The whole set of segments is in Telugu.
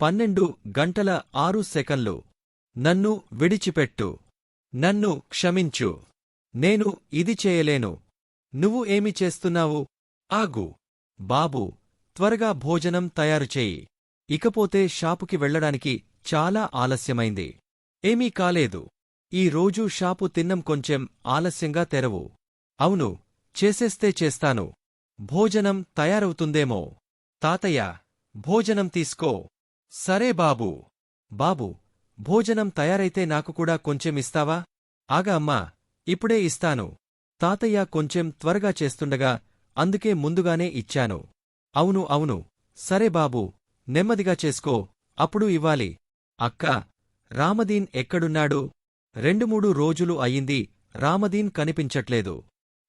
12:06 నన్ను విడిచిపెట్టు. నన్ను క్షమించు. నేను ఇది చేయలేను. నువ్వు ఏమి చేస్తున్నావు? ఆగు. బాబూ, త్వరగా భోజనం తయారుచేయి. ఇకపోతే షాపుకి వెళ్లడానికి చాలా ఆలస్యమైంది. ఏమీ కాలేదు. ఈ రోజు షాపు తిన్నం కొంచెం ఆలస్యంగా తెరవు. అవును, చేసేస్తే చేస్తాను. భోజనం తయారవుతుందేమో. తాతయ్య, భోజనం తీసుకో. సరే బాబూ. బాబూ, భోజనం తయారైతే నాకు కూడా కొంచెం ఇస్తావా? ఆగా అమ్మా, ఇప్పుడే ఇస్తాను. తాతయ్య కొంచెం త్వరగా చేస్తుండగా అందుకే ముందుగానే ఇచ్చాను. అవును అవును, సరే బాబూ, నెమ్మదిగా చేసుకో, అప్పుడు ఇవ్వాలి. అక్కా, రామదీన్ ఎక్కడున్నాడు? 2-3 రోజులు అయింది, రామదీన్ కనిపించట్లేదు.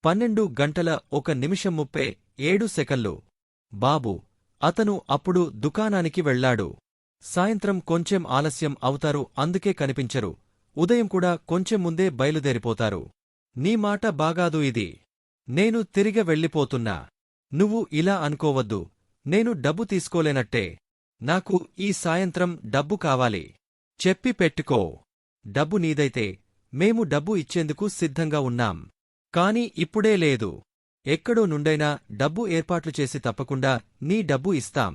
12:01 బాబూ, అతను అప్పుడు దుకాణానికి వెళ్లాడు. సాయంత్రం కొంచెం ఆలస్యం అవుతారు, అందుకే కనిపించరు. ఉదయం కూడా కొంచెం ముందే బయలుదేరిపోతారు. నీ మాట బాగాదు ఇది. నేను తిరిగ వెళ్ళిపోతున్నా. నువ్వు ఇలా అనుకోవద్దు. నేను డబ్బు తీసుకోలేనట్టే. నాకు ఈ సాయంత్రం డబ్బు కావాలి. చెప్పి పెట్టుకో. డబ్బు నీదైతే మేము డబ్బు ఇచ్చేందుకు సిద్ధంగా ఉన్నాం. కాని ఇప్పుడే లేదు. ఎక్కడో నుండైనా డబ్బు ఏర్పాట్లు చేసి తప్పకుండా నీ డబ్బు ఇస్తాం.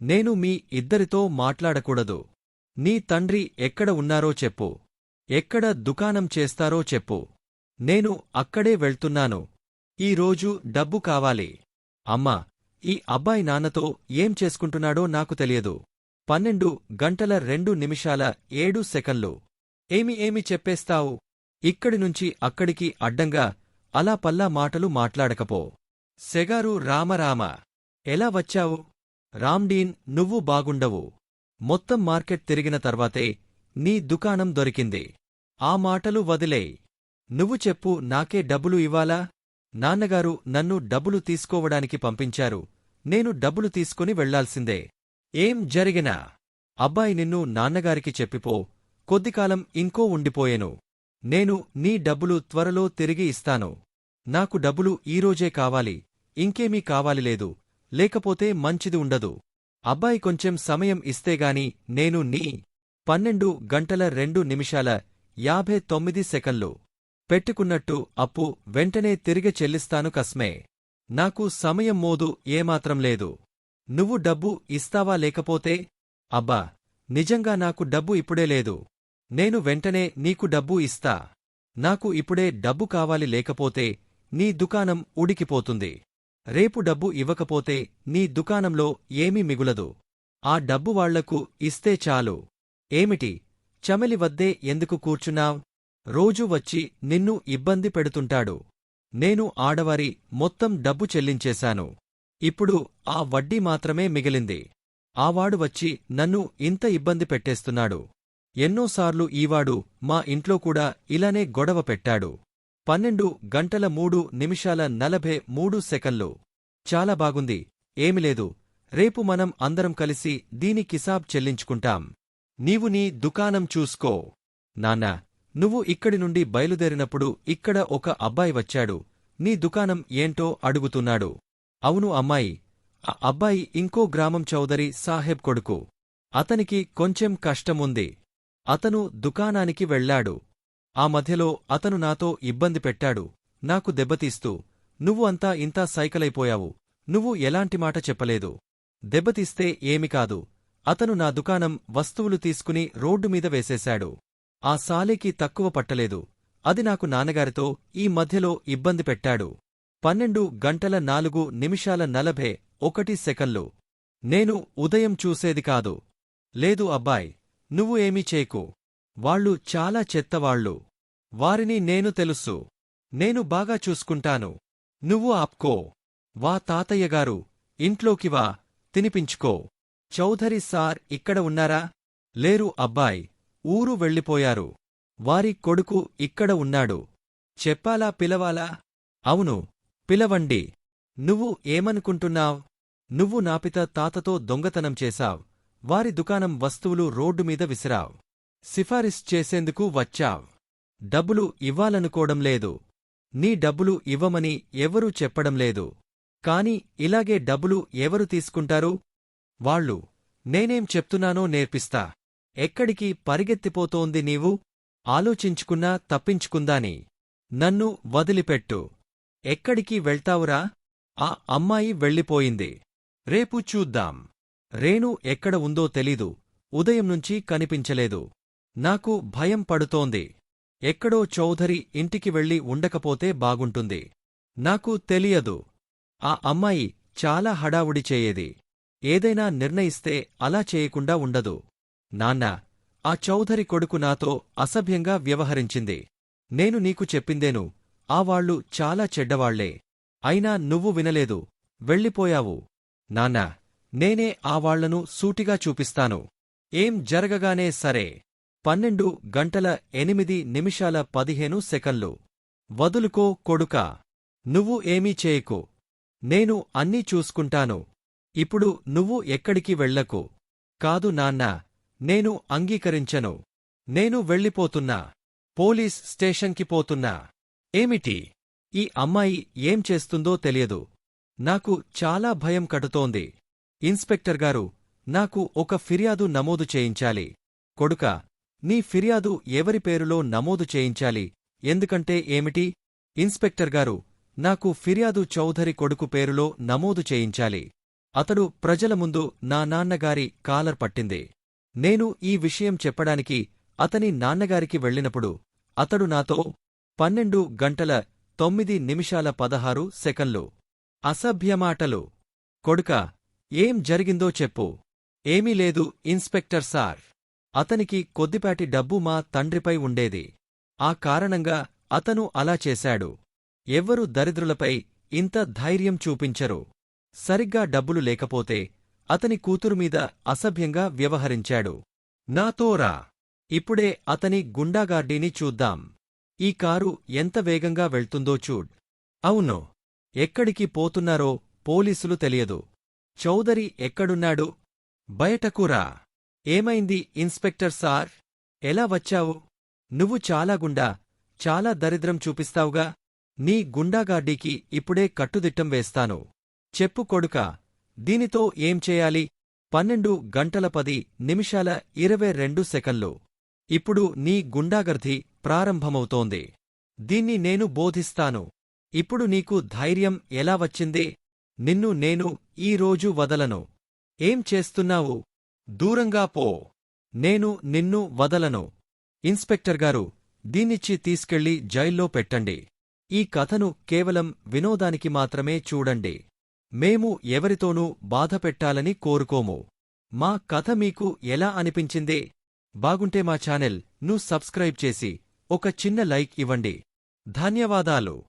నేను మీ ఇద్దరితో మాట్లాడకూడదు. నీ తండ్రి ఎక్కడ ఉన్నారో చెప్పు. ఎక్కడ దుకాణం చేస్తారో చెప్పు. నేను అక్కడే వెళ్తున్నాను. ఈరోజు డబ్బు కావాలి. అమ్మా, ఈ అబ్బాయి నాన్నతో ఏం చేసుకుంటున్నాడో నాకు తెలియదు. 12:02 ఏమి చెప్పేస్తావు? ఇక్కడినుంచి అక్కడికి అడ్డంగా అలా పల్లా మాటలు మాట్లాడకపో. సెగారు రామరామ, ఎలా వచ్చావు? రామ్డీన్, నువ్వు బాగుండవు. మొత్తం మార్కెట్ తిరిగిన తర్వాతే నీ దుకాణం దొరికింది. ఆ మాటలు వదిలేయ్. నువ్వు చెప్పు, నాకే డబ్బులు ఇవ్వాలా? నాన్నగారు నన్ను డబ్బులు తీసుకోవడానికి పంపించారు. నేను డబ్బులు తీసుకుని వెళ్లాల్సిందే. ఏం జరిగినా అబ్బాయి నిన్ను నాన్నగారికి చెప్పిపో. కొద్దికాలం ఇంకో ఉండిపోయేను. నేను నీ డబ్బులు త్వరలో తిరిగి ఇస్తాను. నాకు డబ్బులు ఈరోజే కావాలి. ఇంకేమీ కావాలిలేదు. లేకపోతే మంచిది ఉండదు. అబ్బాయి కొంచెం సమయం ఇస్తేగాని నేను నీ 12:02 పెట్టుకున్నట్టు అప్పు వెంటనే తిరిగి చెల్లిస్తాను కస్మే. నాకు సమయం మోదు ఏమాత్రం లేదు. నువ్వు డబ్బు ఇస్తావా లేకపోతే? అబ్బా, నిజంగా నాకు డబ్బు ఇప్పుడే లేదు. నేను వెంటనే నీకు డబ్బు ఇస్తా. నాకు ఇప్పుడే డబ్బు కావాలి, లేకపోతే నీ దుకాణం ఉడికిపోతుంది. రేపు డబ్బు ఇవ్వకపోతే నీ దుకాణంలో ఏమీ మిగులదు. ఆ డబ్బు వాళ్లకు ఇస్తే చాలు. ఏమిటి, చమెలి వద్దే ఎందుకు కూర్చున్నావ్? రోజూ వచ్చి నిన్ను ఇబ్బంది పెడుతుంటాడు. నేను ఆడవారి మొత్తం డబ్బు చెల్లించేశాను. ఇప్పుడు ఆ వడ్డీ మాత్రమే మిగిలింది. ఆవాడు వచ్చి నన్ను ఇంత ఇబ్బంది పెట్టేస్తున్నాడు. ఎన్నోసార్లు ఈవాడు మా ఇంట్లో కూడా ఇలానే గొడవ పెట్టాడు. 12:03 చాలా బాగుంది. ఏమిలేదు, రేపు మనం అందరం కలిసి దీని కిసాబ్ చెల్లించుకుంటాం. నీవు నీ దుకాణం చూసుకో. నాన్నా, నువ్వు ఇక్కడి నుండి బయలుదేరినప్పుడు ఇక్కడ ఒక అబ్బాయి వచ్చాడు. నీ దుకాణం ఏంటో అడుగుతున్నాడు. అవును అమ్మాయి, ఆ అబ్బాయి ఇంకో గ్రామం చౌదరి సాహెబ్ కొడుకు. అతనికి కొంచెం కష్టముంది. అతను దుకాణానికి వెళ్లాడు. ఆ మధ్యలో అతను నాతో ఇబ్బంది పెట్టాడు. నాకు దెబ్బతీస్తూ, నువ్వు అంతా ఇంతా సైకలైపోయావు. నువ్వు ఎలాంటి మాట చెప్పలేదు. దెబ్బతీస్తే ఏమి కాదు. అతను నా దుకాణం వస్తువులు తీసుకుని రోడ్డు మీద వేసేశాడు. ఆ సాలేకి తక్కువ పట్టలేదు. అది నాకు నాన్నగారితో ఈ మధ్యలో ఇబ్బంది పెట్టాడు. 12:04 నేను ఉదయం చూసేది కాదు. లేదు అబ్బాయ్, నువ్వు ఏమీ చేకు. వాళ్ళు చాలా చెత్తవాళ్ళు. వారిని నేను తెలుసు. నేను బాగా చూసుకుంటాను. నువ్వు ఆప్కో. వా తాతయ్యగారు, ఇంట్లోకి వా, తినిపించుకో. చౌధరి సార్ ఇక్కడ ఉన్నారా? లేరు అబ్బాయ్, ఊరు వెళ్ళిపోయారు. వారి కొడుకు ఇక్కడ ఉన్నాడు. చెప్పాలా పిలవాలా? అవును, పిలవండి. నువ్వు ఏమనుకుంటున్నావ్? నువ్వు నాపిత తాతతో దొంగతనం చేశావ్. వారి దుకాణం వస్తువులు రోడ్డు మీద విసిరావ్. సిఫారిస్ చేసేందుకు వచ్చావ్. డబ్బులు ఇవ్వాలనుకోవడం లేదు. నీ డబ్బులు ఇవ్వమని ఎవరూ చెప్పడం లేదు. కాని ఇలాగే డబ్బులు ఎవరు తీసుకుంటారు? వాళ్ళు నేనేం చెప్తున్నానో నేర్పిస్తా. ఎక్కడికి పరిగెత్తిపోతోంది నీవు? ఆలోచించుకున్నా తప్పించుకుందాని. నన్ను వదిలిపెట్టు. ఎక్కడికి వెళ్తావురా? ఆ అమ్మాయి వెళ్ళిపోయింది. రేపు చూద్దాం. రేణు ఎక్కడ ఉందో తెలీదు. ఉదయం నుంచి కనిపించలేదు. నాకు భయం పడుతోంది. ఎక్కడో చౌధరి ఇంటికి వెళ్ళి ఉండకపోతే బాగుంటుంది. నాకు తెలియదు. ఆ అమ్మాయి చాలా హడావుడి చేయేది. ఏదైనా నిర్ణయిస్తే అలా చేయకుండా ఉండదు. నాన్నా, ఆ చౌధరి కొడుకు నాతో అసభ్యంగా వ్యవహరించింది. నేను నీకు చెప్పిందేను, ఆ వాళ్ళు చాలా చెడ్డవాళ్లే. అయినా నువ్వు వినలేదు, వెళ్ళిపోయావు. నాన్నా, నేనే ఆ వాళ్లను సూటిగా చూపిస్తాను. ఏం జరగగానే సరే. 12:08 వదులుకో కొడుకా. నువ్వు ఏమీ చేయకు. నేను అన్నీ చూసుకుంటాను. ఇప్పుడు నువ్వు ఎక్కడికి వెళ్ళకు. కాదు నాన్నా, నేను అంగీకరించను. నేను వెళ్ళిపోతున్నా. పోలీస్ స్టేషన్కి పోతున్నా. ఏమిటి? ఈ అమ్మాయి ఏం చేస్తుందో తెలియదు. నాకు చాలా భయం కడుతోంది. ఇన్స్పెక్టర్ గారు, నాకు ఒక ఫిర్యాదు నమోదు చేయించాలి. కొడుకా, నీ ఫిర్యాదు ఎవరి పేరులో నమోదు చేయించాలి? ఎందుకంటే ఏమిటి? ఇన్స్పెక్టర్ గారు, నాకు ఫిర్యాదు చౌధరి కొడుకు పేరులో నమోదు చేయించాలి. అతడు ప్రజల ముందు నా నాన్నగారి కాలర్ పట్టింది. నేను ఈ విషయం చెప్పడానికి అతని నాన్నగారికి వెళ్ళినప్పుడు అతడు నాతో 12:09 అసభ్యమాటలు. కొడుకా, ఏం జరిగిందో చెప్పు. ఏమీ లేదు ఇన్స్పెక్టర్ సార్. అతనికి కొద్దిపాటి డబ్బు మా తండ్రిపై ఉండేది. ఆ కారణంగా అతను అలా చేశాడు. ఎవ్వరు దరిద్రులపై ఇంత ధైర్యం చూపించరు. సరిగ్గా డబ్బులు లేకపోతే అతని కూతురుమీద అసభ్యంగా వ్యవహరించాడు. నాతో రా. ఇప్పుడే అతని గుండాగార్డీని చూద్దాం. ఈ కారు ఎంత వేగంగా వెళ్తుందో చూడ్. అవును. ఎక్కడికి పోతున్నారో పోలీసులు తెలియదు. చౌధరి ఎక్కడున్నాడు? బయటకు రా. ఏమైంది ఇన్స్పెక్టర్ సార్? ఎలా వచ్చావు? నువ్వు చాలా చాలా దరిద్రం చూపిస్తావుగా. నీ గుండాగార్డీకి ఇప్పుడే కట్టుదిట్టం వేస్తాను. చెప్పు కొడుకా, దీనితో ఏం చేయాలి? 12:10 ఇప్పుడు నీ గుండాగర్ది ప్రారంభమవుతోంది. దీన్ని నేను బోధిస్తాను. ఇప్పుడు నీకు ధైర్యం ఎలా వచ్చింది? నిన్ను నేను ఈ రోజు వదలను. ఏం చేస్తున్నావు? దూరంగా పో. నేను నిన్ను వదలను. ఇన్స్పెక్టర్ గారు, దీన్నిచ్చి తీసుకెళ్లి జైల్లో పెట్టండి. ఈ కథను కేవలం వినోదానికి మాత్రమే చూడండి. మేము ఎవరితోనూ బాధపెట్టాలని కోరుకోము. మా కథ మీకు ఎలా అనిపించింది? బాగుంటే మా ఛానెల్ ను సబ్స్క్రైబ్ చేసి ఒక చిన్న లైక్ ఇవ్వండి. ధన్యవాదాలు.